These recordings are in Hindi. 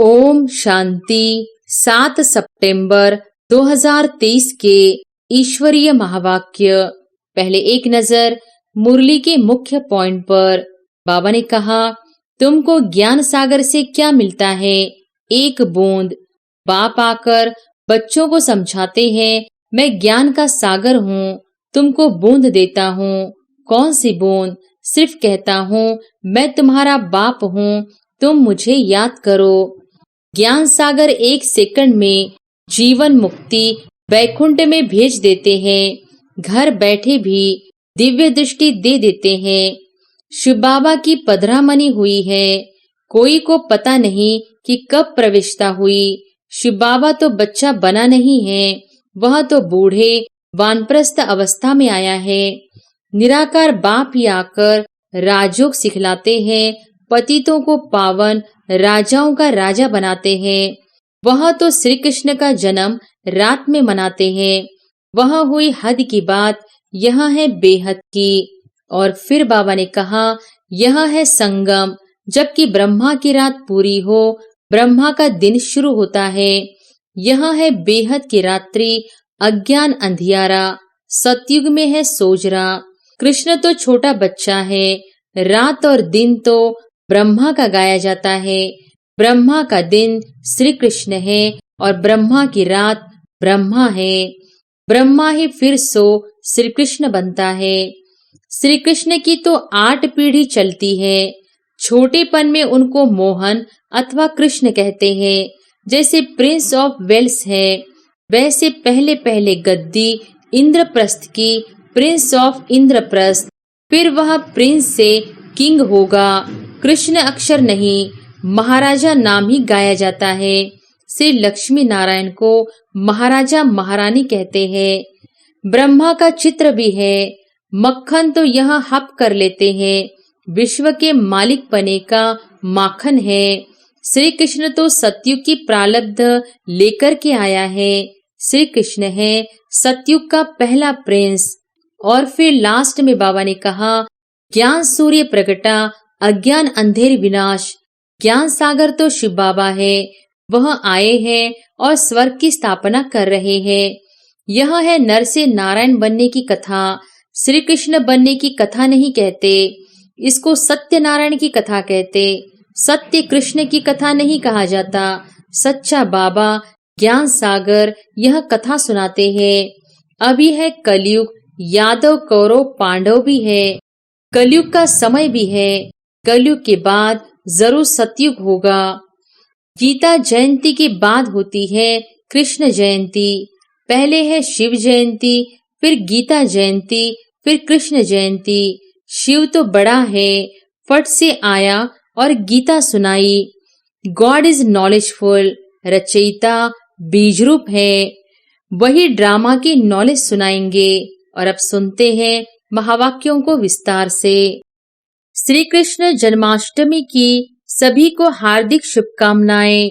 ओम शांति। 7 सितंबर 2023 के ईश्वरीय महावाक्य। पहले एक नजर मुरली के मुख्य पॉइंट पर। बाबा ने कहा, तुमको ज्ञान सागर से क्या मिलता है? एक बूंद। बाप आकर बच्चों को समझाते हैं, मैं ज्ञान का सागर हूँ, तुमको बूंद देता हूँ। कौन सी बूंद? सिर्फ कहता हूँ, मैं तुम्हारा बाप हूँ, तुम मुझे याद करो। ज्ञान सागर 1 सेकंड में जीवन मुक्ति वैकुंठ में भेज देते हैं, घर बैठे भी दिव्य दृष्टि दे देते हैं। शिव बाबा की पधरामनी हुई है, कोई को पता नहीं कि कब प्रविष्टा हुई। शिव बाबा तो बच्चा बना नहीं है, वह तो बूढ़े वानप्रस्थ अवस्था में आया है। निराकार बाप ही आकर राजयोग सिखलाते हैं, पतितों को पावन राजाओं का राजा बनाते हैं। वह तो श्री कृष्ण का जन्म रात में मनाते हैं। वह हुई हद की बात, यह है बेहद की। और फिर बाबा ने कहा, यह है संगम, जबकि ब्रह्मा की रात पूरी हो, ब्रह्मा का दिन शुरू होता है। यह है बेहद की रात्रि, अज्ञान अंधियारा, सतयुग में है सोजरा। कृष्ण तो छोटा बच्चा है, रात और दिन तो ब्रह्मा का गाया जाता है। ब्रह्मा का दिन श्री कृष्ण है और ब्रह्मा की रात ब्रह्मा है। ब्रह्मा ही फिर सो श्री कृष्ण बनता है। श्री कृष्ण की तो 8 पीढ़ी चलती है। छोटेपन में उनको मोहन अथवा कृष्ण कहते हैं। जैसे प्रिंस ऑफ वेल्स है, वैसे पहले पहले गद्दी इंद्रप्रस्थ की, प्रिंस ऑफ इंद्रप्रस्थ। फिर वह प्रिंस से किंग होगा। कृष्ण अक्षर नहीं, महाराजा नाम ही गाया जाता है। श्री लक्ष्मी नारायण को महाराजा महारानी कहते हैं। ब्रह्मा का चित्र भी है। मक्खन तो यह हप कर लेते हैं, विश्व के मालिक पने का माखन है। श्री कृष्ण तो सतयुग की प्रारब्ध लेकर के आया है। श्री कृष्ण है सतयुग का पहला प्रिंस। और फिर लास्ट में बाबा ने कहा, ज्ञान सूर्य प्रगटा, अज्ञान अंधेर विनाश। ज्ञान सागर तो शिव बाबा है, वह आए हैं और स्वर्ग की स्थापना कर रहे हैं। यह है नर से नारायण बनने की कथा। श्री कृष्ण बनने की कथा नहीं कहते, इसको सत्यनारायण की कथा कहते। सत्य कृष्ण की कथा नहीं कहा जाता। सच्चा बाबा ज्ञान सागर यह कथा सुनाते हैं। अभी है कलयुग, यादव कौरव पांडव भी है। कलयुग का समय भी है। कलयुग के बाद जरूर सतयुग होगा। गीता जयंती के बाद होती है कृष्ण जयंती। पहले है शिव जयंती, फिर गीता जयंती, फिर कृष्ण जयंती। शिव तो बड़ा है, फट से आया और गीता सुनाई। गॉड इज नॉलेजफुल, रचयिता बीजरूप है। वही ड्रामा की नॉलेज सुनाएंगे। और अब सुनते हैं महावाक्यों को विस्तार से। श्री कृष्ण जन्माष्टमी की सभी को हार्दिक शुभकामनाएं।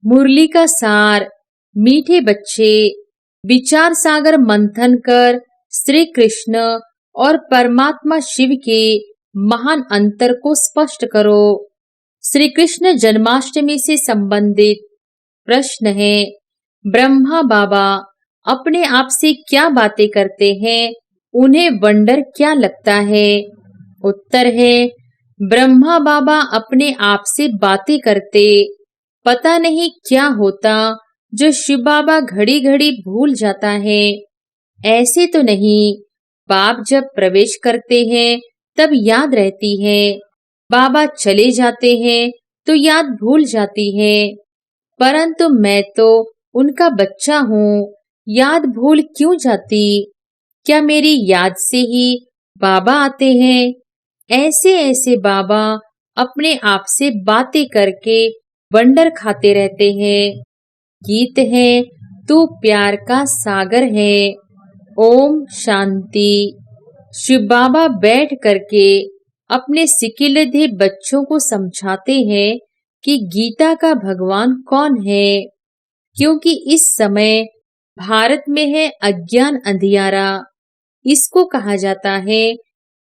मुरली का सार। मीठे बच्चे, विचार सागर मंथन कर श्री कृष्ण और परमात्मा शिव के महान अंतर को स्पष्ट करो। श्री कृष्ण जन्माष्टमी से संबंधित प्रश्न है, ब्रह्मा बाबा अपने आप से क्या बातें करते हैं, उन्हें वंडर क्या लगता है? उत्तर है, ब्रह्मा बाबा अपने आप से बातें करते। पता नहीं क्या होता जो शिव बाबा घड़ी घड़ी भूल जाता है। ऐसे तो नहीं, बाप जब प्रवेश करते हैं तब याद रहती है, बाबा चले जाते हैं तो याद भूल जाती है। परंतु मैं तो उनका बच्चा हूँ, याद भूल क्यों जाती? क्या मेरी याद से ही बाबा आते हैं? ऐसे ऐसे बाबा अपने आप से बातें करके वंडर खाते रहते हैं। गीत है, तू प्यार का सागर है। ओम शांति। शिव बाबा बैठ करके अपने सिकिलधे बच्चों को समझाते हैं कि गीता का भगवान कौन है, क्योंकि इस समय भारत में है अज्ञान अंधियारा। इसको कहा जाता है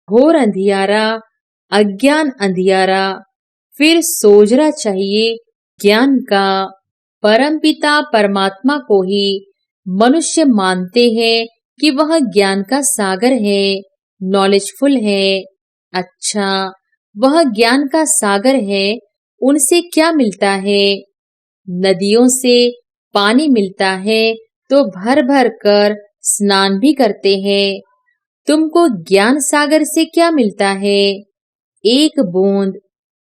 घोर अंधियारा, अज्ञान अंधियारा। फिर सोजरा चाहिए ज्ञान का। परमपिता परमात्मा को ही मनुष्य मानते हैं कि वह ज्ञान का सागर है, नॉलेजफुल है। अच्छा, वह ज्ञान का सागर है, उनसे क्या मिलता है? नदियों से पानी मिलता है तो भर भर कर स्नान भी करते हैं। तुमको ज्ञान सागर से क्या मिलता है? एक बूंद।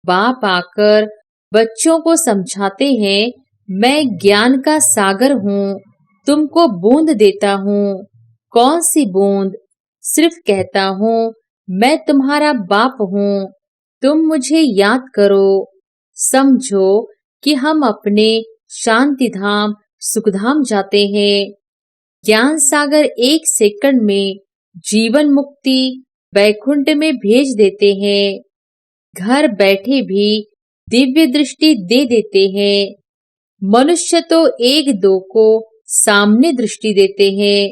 बाप आकर बच्चों को समझाते हैं, मैं ज्ञान का सागर हूँ, तुमको बूंद देता हूँ। कौन सी बूंद? सिर्फ कहता हूँ, मैं तुम्हारा बाप हूँ, तुम मुझे याद करो। समझो कि हम अपने शांति धाम सुखधाम जाते हैं। ज्ञान सागर 1 सेकंड में जीवन मुक्ति वैकुंठ में भेज देते हैं। घर बैठे भी दिव्य दृष्टि दे देते हैं। मनुष्य तो एक दो को सामने दृष्टि देते हैं।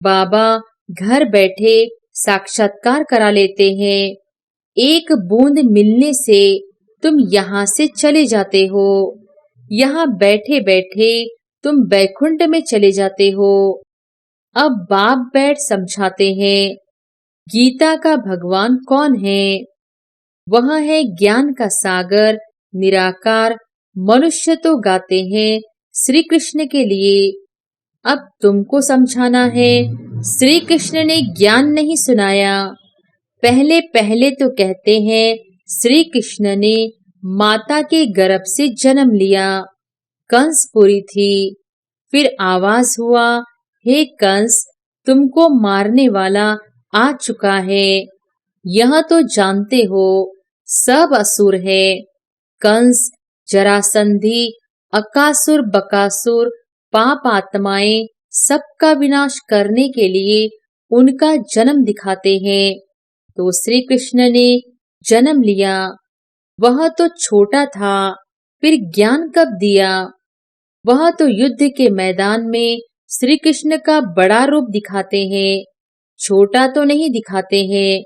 बाबा घर बैठे साक्षात्कार करा लेते हैं। एक बूंद मिलने से तुम यहाँ से चले जाते हो। यहाँ बैठे बैठे तुम वैकुंठ में चले जाते हो। अब बाप बैठ समझाते हैं, गीता का भगवान कौन है? वह है ज्ञान का सागर, निराकार। मनुष्य तो गाते हैं श्री कृष्ण के लिए। अब तुमको समझाना है, श्री कृष्ण ने ज्ञान नहीं सुनाया। पहले पहले तो कहते हैं श्री कृष्ण ने माता के गर्भ से जन्म लिया। कंसपुरी थी। फिर आवाज हुआ, हे कंस, तुमको मारने वाला आ चुका है। यह तो जानते हो सब असुर है। कंस, जरासंधी, अकासुर, बकासुर, पाप आत्माएं सबका विनाश करने के लिए उनका जन्म दिखाते हैं। तो श्री कृष्ण ने जन्म लिया। वह तो छोटा था, फिर ज्ञान कब दिया? वह तो युद्ध के मैदान में श्री कृष्ण का बड़ा रूप दिखाते हैं, छोटा तो नहीं दिखाते हैं।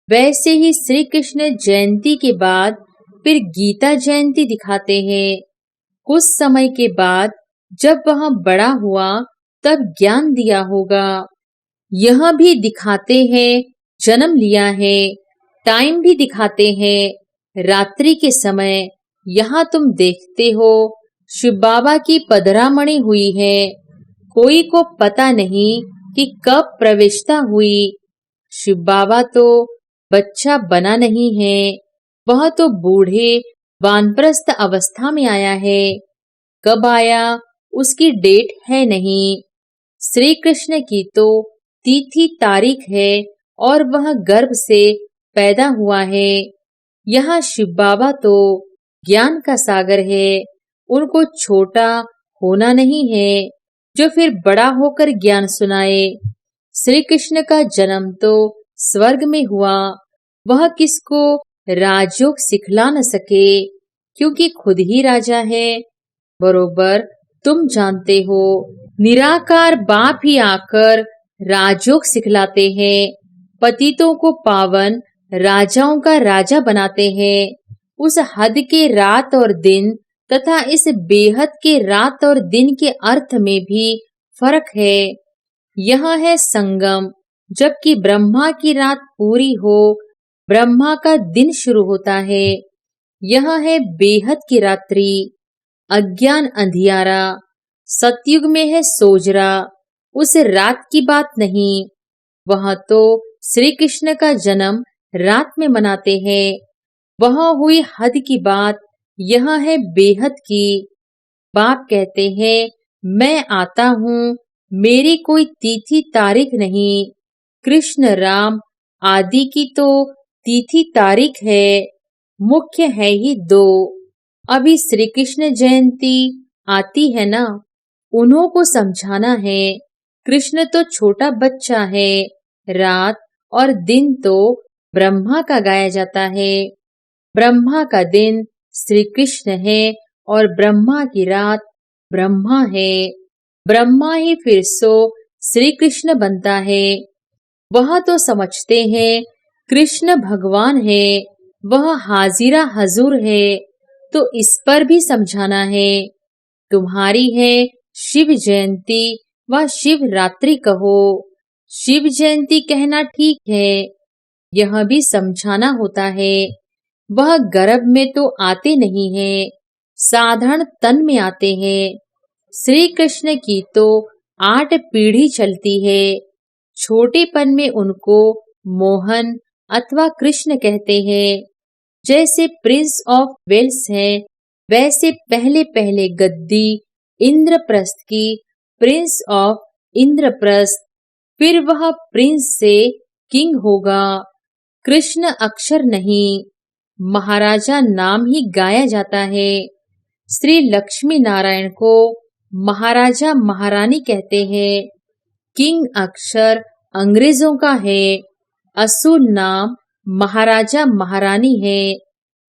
वैसे ही श्री कृष्ण जयंती के बाद फिर गीता जयंती दिखाते हैं। कुछ समय के बाद जब वह बड़ा हुआ तब ज्ञान दिया होगा। यह भी दिखाते हैं जन्म लिया है। टाइम भी दिखाते हैं रात्रि के समय। यहाँ तुम देखते हो शिव बाबा की पधरामणि हुई है। कोई को पता नहीं कि कब प्रविष्टा हुई। शिव बाबा तो बच्चा बना नहीं है, वह तो बूढ़े वानप्रस्थ अवस्था में आया है। कब आया उसकी डेट है नहीं। श्री कृष्ण की तो तिथि तारीख है और वह गर्भ से पैदा हुआ है। यहाँ शिव बाबा तो ज्ञान का सागर है, उनको छोटा होना नहीं है जो फिर बड़ा होकर ज्ञान सुनाए। श्री कृष्ण का जन्म तो स्वर्ग में हुआ। वह किसको राजयोग सिखला न सके, क्योंकि खुद ही राजा है। बरोबर तुम जानते हो, निराकार बाप ही आकर राजयोग सिखलाते हैं। पतितों को पावन, राजाओं का राजा बनाते हैं। उस हद के रात और दिन तथा इस बेहद के रात और दिन के अर्थ में भी फर्क है। यह है संगम। जबकि ब्रह्मा की रात पूरी हो, ब्रह्मा का दिन शुरू होता है। यह है बेहद की रात्रि, अज्ञान अंधियारा। सतयुग में है सोजरा, उस रात की बात नहीं। वह तो श्री कृष्ण का जन्म रात में मनाते हैं। वह हुई हद की बात, यह है बेहद की। बाप कहते हैं, मैं आता हूँ, मेरी कोई तिथि तारीख नहीं। कृष्ण राम आदि की तो तिथि तारीख है, मुख्य है ही दो। अभी श्री कृष्ण जयंती आती है ना, उन्हों को समझाना है। कृष्ण तो छोटा बच्चा है, रात और दिन तो ब्रह्मा का गाया जाता है। ब्रह्मा का दिन श्री कृष्ण है और ब्रह्मा की रात ब्रह्मा है। ब्रह्मा ही फिर सो श्री कृष्ण बनता है। वह तो समझते हैं कृष्ण भगवान है, वह हाजिरा हजूर है। तो इस पर भी समझाना है। तुम्हारी है शिव जयंती व शिवरात्रि कहो। शिव जयंती कहना ठीक है, यह भी समझाना होता है। वह गर्भ में तो आते नहीं हैं, साधारण तन में आते हैं। श्री कृष्ण की तो 8 पीढ़ी चलती है। छोटेपन में उनको मोहन अथवा कृष्ण कहते हैं। जैसे प्रिंस ऑफ वेल्स है, वैसे पहले पहले गद्दी इंद्रप्रस्थ की प्रिंस ऑफ इंद्रप्रस्थ, फिर वह प्रिंस से किंग होगा। कृष्ण अक्षर नहीं, महाराजा नाम ही गाया जाता है। श्री लक्ष्मी नारायण को महाराजा महारानी कहते हैं। किंग अक्षर अंग्रेजों का है, असुर नाम महाराजा महारानी है।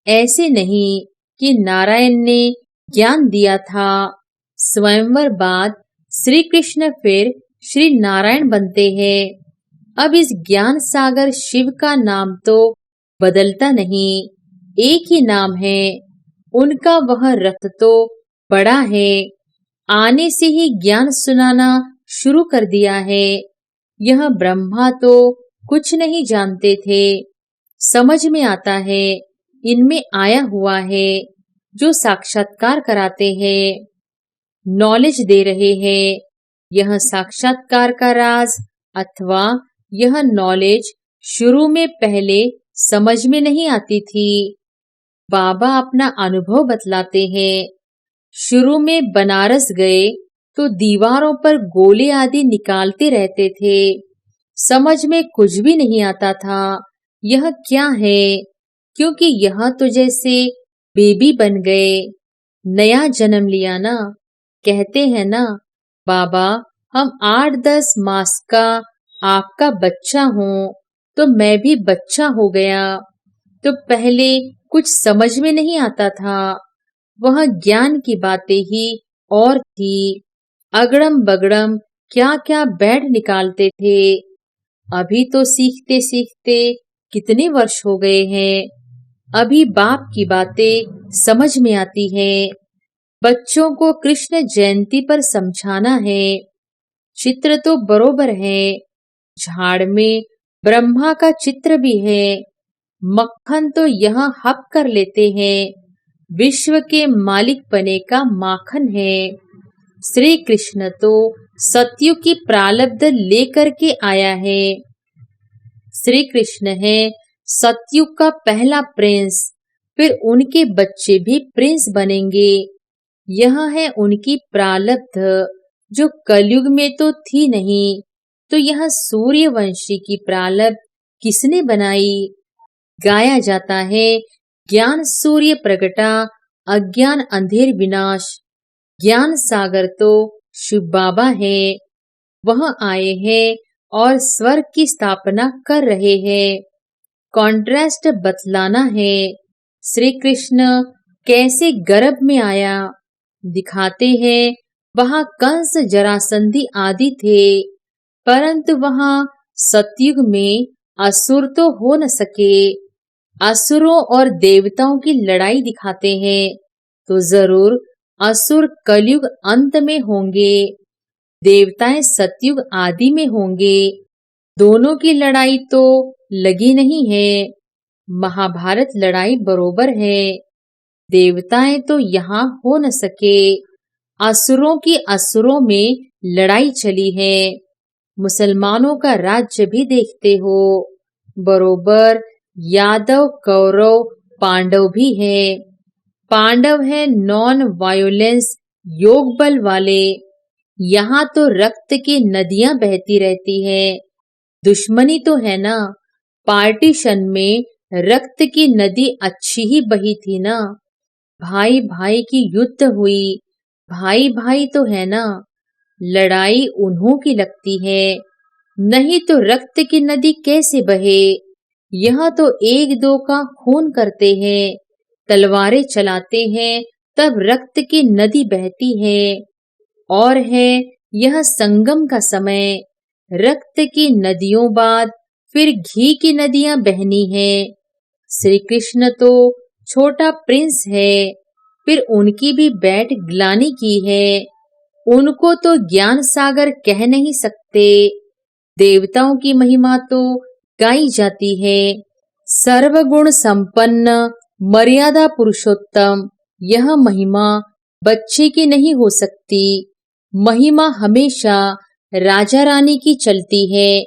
ऐसे नहीं कि नारायण ने ज्ञान दिया था, स्वयंवर बाद श्री कृष्ण फिर श्री नारायण बनते हैं। अब इस ज्ञान सागर शिव का नाम तो बदलता नहीं, एक ही नाम है। उनका वह रथ तो बड़ा है, आने से ही ज्ञान सुनाना शुरू कर दिया है। यह ब्रह्मा तो कुछ नहीं जानते थे, समझ में आता है इनमें आया हुआ है जो साक्षात्कार कराते हैं, नॉलेज दे रहे हैं। यह साक्षात्कार का राज अथवा यह नॉलेज शुरू में पहले समझ में नहीं आती थी। बाबा अपना अनुभव बतलाते हैं। शुरू में बनारस गए तो दीवारों पर गोले आदि निकालते रहते थे, समझ में कुछ भी नहीं आता था यह क्या है, क्योंकि यह तो जैसे बेबी बन गए, नया जन्म लिया ना। कहते हैं ना, बाबा हम 8-10 मास का आपका बच्चा हूँ, तो मैं भी बच्चा हो गया। तो पहले कुछ समझ में नहीं आता था, वह ज्ञान की बातें ही और थी। अगड़म बगड़म क्या क्या बैठ निकालते थे। अभी तो सीखते सीखते कितने वर्ष हो गए हैं, अभी बाप की बातें समझ में आती है। बच्चों को कृष्ण जयंती पर समझाना है। चित्र तो बरोबर है, झाड़ में ब्रह्मा का चित्र भी है। मक्खन तो यहाँ हक कर लेते हैं, विश्व के मालिक बने का माखन है। श्री कृष्ण तो सतयुग की प्रारब्ध लेकर के आया है। श्री कृष्ण है सतयुग का पहला प्रिंस, फिर उनके बच्चे भी प्रिंस बनेंगे। यह है उनकी प्रारब्ध जो कलयुग में तो थी नहीं। तो यह सूर्यवंशी की प्रारब्ध किसने बनाई? गाया जाता है, ज्ञान सूर्य प्रगटा अज्ञान अंधेर विनाश। ज्ञान सागर तो शिव बाबा है, वह आए हैं और स्वर्ग की स्थापना कर रहे हैं। कॉन्ट्रास्ट बतलाना है। श्री कृष्ण कैसे गर्भ में आया दिखाते हैं। वहां कंस जरासंधि आदि थे, परंतु वहां सतयुग में असुर तो हो न सके। असुरों और देवताओं की लड़ाई दिखाते हैं, तो जरूर असुर कलयुग अंत में होंगे, देवताएं सतयुग आदि में होंगे। दोनों की लड़ाई तो लगी नहीं है। महाभारत लड़ाई बरोबर है, देवताएं तो यहाँ हो न सके। असुरों की असुरों में लड़ाई चली है। मुसलमानों का राज्य भी देखते हो, बरोबर यादव कौरव पांडव भी है। पांडव है नॉन वायोलेंस योग बल वाले। यहाँ तो रक्त की नदियां बहती रहती है। दुश्मनी तो है ना, पार्टीशन में रक्त की नदी अच्छी ही बही थी ना। भाई भाई की युद्ध हुई, भाई भाई तो है ना, लड़ाई उन्हों की लगती है, नहीं तो रक्त की नदी कैसे बहे। यह तो एक दो का खून करते हैं, तलवारें चलाते हैं, तब रक्त की नदी बहती है। और है यह संगम का समय, रक्त की नदियों बाद फिर घी की नदियां बहनी है। श्री कृष्ण तो छोटा प्रिंस है, फिर उनकी भी बैठ ग्लानि की है। उनको तो ज्ञान सागर कह नहीं सकते। देवताओं की महिमा तो गाई जाती है। सर्वगुण संपन्न मर्यादा पुरुषोत्तम, यह महिमा बच्चे की नहीं हो सकती। महिमा हमेशा राजा रानी की चलती है।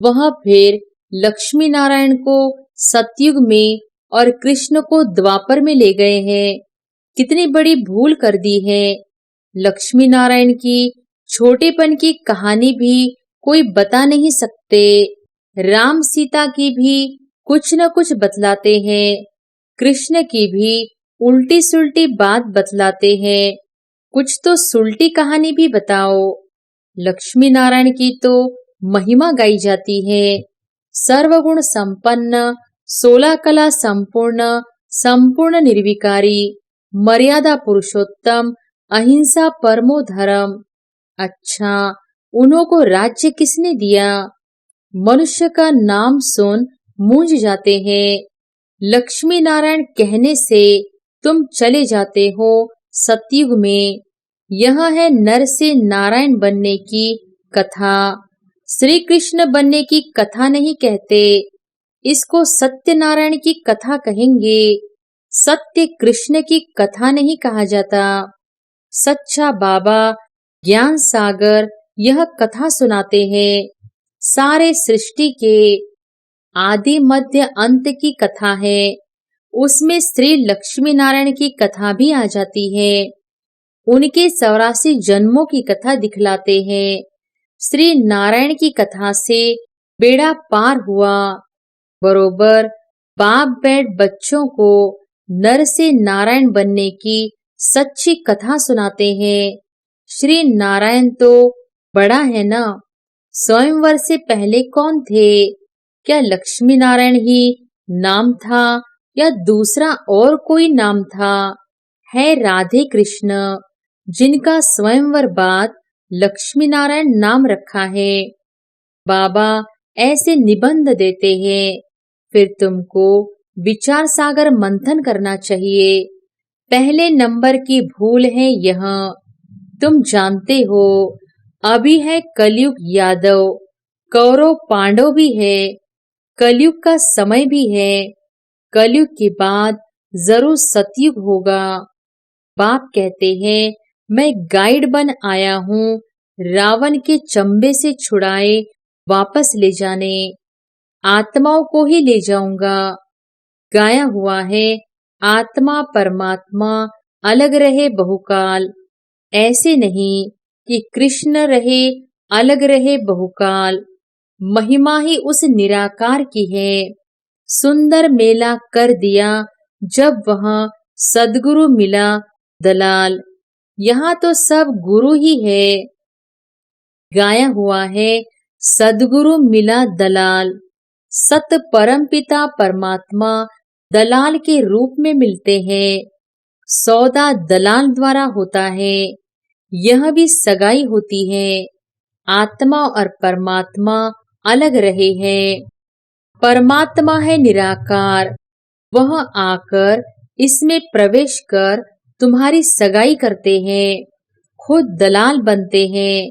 वह फिर लक्ष्मी नारायण को सतयुग में और कृष्ण को द्वापर में ले गए हैं। कितनी बड़ी भूल कर दी है। लक्ष्मी नारायण की छोटेपन की कहानी भी कोई बता नहीं सकते। राम सीता की भी कुछ न कुछ बतलाते हैं। कृष्ण की भी उल्टी सुल्टी बात बतलाते हैं। कुछ तो सुल्टी कहानी भी बताओ। लक्ष्मी नारायण की तो महिमा गाई जाती है। सर्वगुण संपन्न, 16 कला संपूर्ण, संपूर्ण निर्विकारी, मर्यादा पुरुषोत्तम, अहिंसा परमो धर्म। अच्छा, उन्हों को राज्य किसने दिया? मनुष्य का नाम सुन मूंझ जाते हैं। लक्ष्मी नारायण कहने से तुम चले जाते हो सतयुग में। यह है नर से नारायण बनने की कथा। श्री कृष्ण बनने की कथा नहीं कहते, इसको सत्यनारायण की कथा कहेंगे। सत्य कृष्ण की कथा नहीं कहा जाता। सच्चा बाबा ज्ञान सागर यह कथा सुनाते हैं। सारे सृष्टि के आदि मध्य अंत की कथा है। उसमें श्री लक्ष्मी नारायण की कथा भी आ जाती है। उनके 84 जन्मों की कथा दिखलाते हैं। श्री नारायण की कथा से बेड़ा पार हुआ। बरोबर बाप बैठ बच्चों को नर से नारायण बनने की सच्ची कथा सुनाते हैं। श्री नारायण तो बड़ा है ना। स्वयंवर से पहले कौन थे? क्या लक्ष्मी नारायण ही नाम था या दूसरा और कोई नाम था? है राधे कृष्ण, जिनका स्वयंवर बाद लक्ष्मी नारायण नाम रखा है। बाबा ऐसे निबंध देते हैं। फिर तुमको विचार सागर मंथन करना चाहिए। पहले नंबर की भूल है यह। तुम जानते हो, अभी है कलयुग यादव, कौरव पांडव भी है। कलयुग का समय भी है। कलयुग के बाद जरूर सतयुग होगा। बाप कहते हैं, मैं गाइड बन आया हूँ रावण के चंबे से छुड़ाए वापस ले जाने। आत्माओं को ही ले जाऊंगा। गाया हुआ है, आत्मा परमात्मा अलग रहे बहुकाल। ऐसे नहीं कि कृष्ण रहे अलग रहे बहुकाल। महिमा ही उस निराकार की है। सुंदर मेला कर दिया जब वहाँ सदगुरु मिला दलाल। यहाँ तो सब गुरु ही है। गाया हुआ है, सदगुरु मिला दलाल। सत परम पिता परमात्मा दलाल के रूप में मिलते हैं। सौदा दलाल द्वारा होता है। यह भी सगाई होती है। आत्मा और परमात्मा अलग रहे हैं। परमात्मा है निराकार। वह आकर इसमें प्रवेश कर तुम्हारी सगाई करते हैं। खुद दलाल बनते हैं।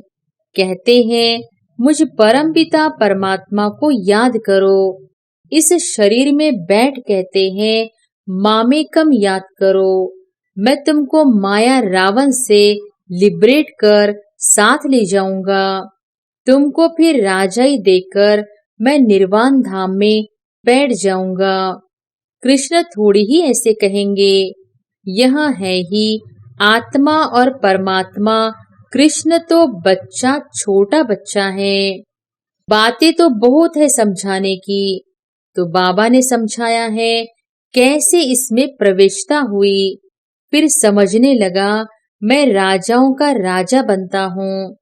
कहते हैं, मुझ परम पिता परमात्मा को याद करो। इस शरीर में बैठ कहते हैं, मामेकम याद करो। मैं तुमको माया रावण से लिबरेट कर साथ ले जाऊंगा। तुमको फिर राजाई देकर मैं निर्वाण धाम में बैठ जाऊंगा। कृष्ण थोड़ी ही ऐसे कहेंगे। यह है ही आत्मा और परमात्मा। कृष्ण तो बच्चा, छोटा बच्चा है। बातें तो बहुत है समझाने की। तो बाबा ने समझाया है कैसे इसमें प्रवेशता हुई। फिर समझने लगा, मैं राजाओं का राजा बनता हूँ।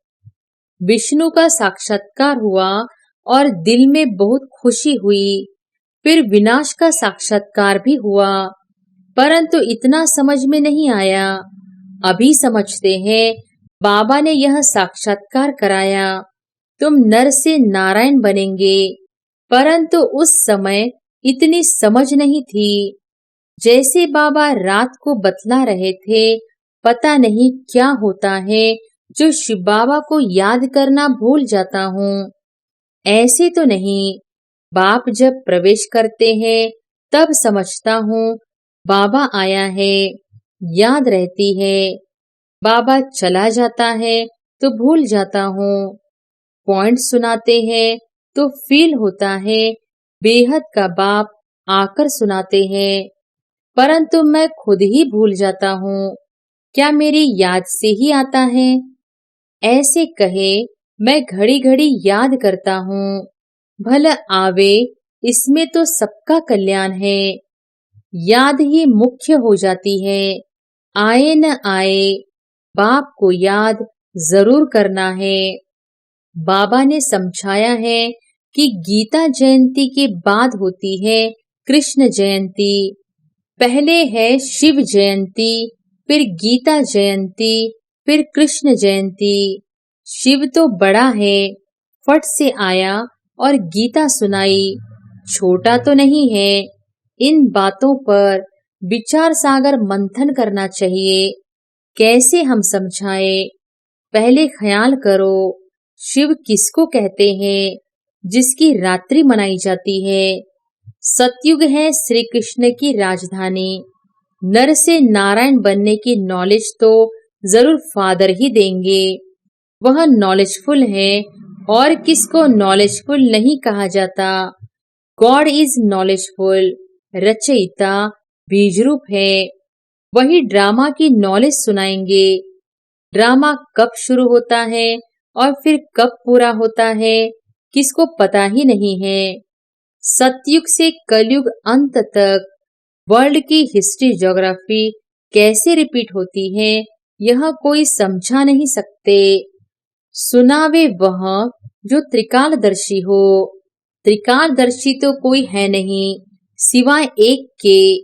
विष्णु का साक्षात्कार हुआ और दिल में बहुत खुशी हुई। फिर विनाश का साक्षात्कार भी हुआ, परंतु इतना समझ में नहीं आया। अभी समझते हैं, बाबा ने यह साक्षात्कार कराया, तुम नर से नारायण बनेंगे। परंतु उस समय इतनी समझ नहीं थी। जैसे बाबा रात को बतला रहे थे, पता नहीं क्या होता है जो शिव बाबा को याद करना भूल जाता हूँ। ऐसे तो नहीं, बाप जब प्रवेश करते हैं तब समझता हूँ बाबा आया है, याद रहती है। बाबा चला जाता है तो भूल जाता हूँ। पॉइंट सुनाते हैं तो फील होता है बेहद का बाप आकर सुनाते हैं, परंतु मैं खुद ही भूल जाता हूँ। क्या मेरी याद से ही आता है? ऐसे कहे मैं घड़ी घड़ी याद करता हूँ। भला आवे, इसमें तो सबका कल्याण है। याद ही मुख्य हो जाती है। आए न आए, बाप को याद जरूर करना है। बाबा ने समझाया है कि गीता जयंती के बाद होती है कृष्ण जयंती। पहले है शिव जयंती, फिर गीता जयंती, फिर कृष्ण जयंती। शिव तो बड़ा है, फट से आया और गीता सुनाई, छोटा तो नहीं है। इन बातों पर विचार सागर मंथन करना चाहिए। कैसे हम समझाएं? पहले ख्याल करो, शिव किसको कहते हैं जिसकी रात्रि मनाई जाती है? सतयुग है श्री कृष्ण की राजधानी। नर से नारायण बनने की नॉलेज तो जरूर फादर ही देंगे। वह नॉलेजफुल है, और किसको नॉलेजफुल नहीं कहा जाता। गॉड इज नॉलेजफुल, रचयिता बीज रूप है। वही ड्रामा की नॉलेज सुनाएंगे। ड्रामा कब शुरू होता है और फिर कब पूरा होता है, किसको पता ही नहीं है। सतयुग से कलयुग अंत तक वर्ल्ड की हिस्ट्री ज्योग्राफी कैसे रिपीट होती है, यह कोई समझा नहीं सकते। सुनावे वह जो त्रिकालदर्शी हो। त्रिकालदर्शी तो कोई है नहीं सिवाय एक के,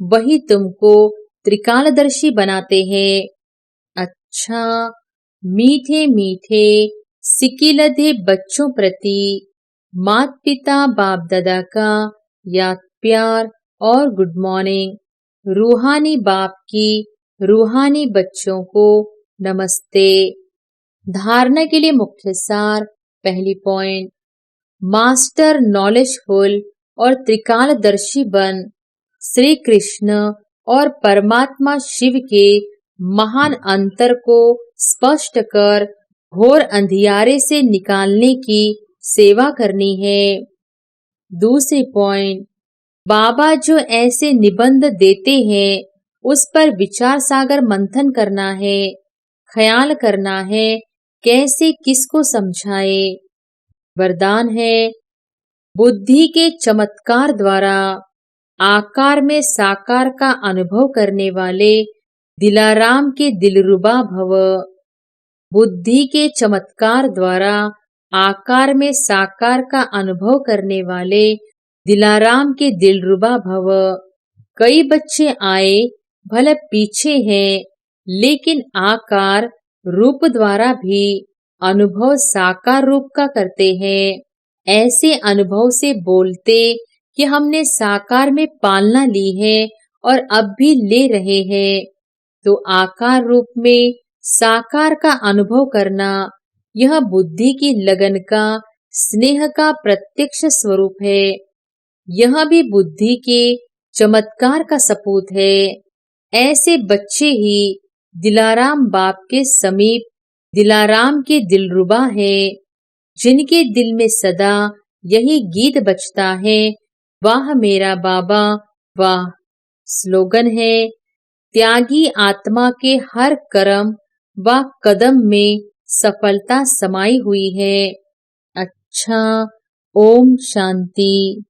वही तुमको त्रिकालदर्शी बनाते हैं। अच्छा, मीठे मीठे सिकिलधे बच्चों प्रति मात पिता बाप दादा का याद प्यार और गुड मॉर्निंग। रूहानी बाप की रूहानी बच्चों को नमस्ते। धारणा के लिए मुख्य सार। पहली पॉइंट, मास्टर नॉलेजफुल और त्रिकालदर्शी बन श्री कृष्ण और परमात्मा शिव के महान अंतर को स्पष्ट कर घोर अंधियारे से निकालने की सेवा करनी है। दूसरी पॉइंट, बाबा जो ऐसे निबंध देते हैं उस पर विचार सागर मंथन करना है। ख्याल करना है कैसे किसको समझाए। वरदान है, बुद्धि के चमत्कार द्वारा आकार में साकार का अनुभव करने वाले दिलाराम के दिलरुबा भव। बुद्धि के चमत्कार द्वारा आकार में साकार का अनुभव करने वाले दिलाराम के दिलरुबा भव। कई बच्चे आए भले पीछे हैं, लेकिन आकार रूप द्वारा भी अनुभव साकार रूप का करते हैं। ऐसे अनुभव से बोलते कि हमने साकार में पालना ली है और अब भी ले रहे हैं। तो आकार रूप में साकार का अनुभव करना, यह बुद्धि की लगन का, स्नेह का प्रत्यक्ष स्वरूप है। यह भी बुद्धि के चमत्कार का सपूत है। ऐसे बच्चे ही दिलाराम बाप के समीप दिलाराम के दिलरुबा है, जिनके दिल में सदा यही गीत बजता है, वाह मेरा बाबा वाह। स्लोगन है, त्यागी आत्मा के हर कर्म व कदम में सफलता समाई हुई है। अच्छा, ओम शांति।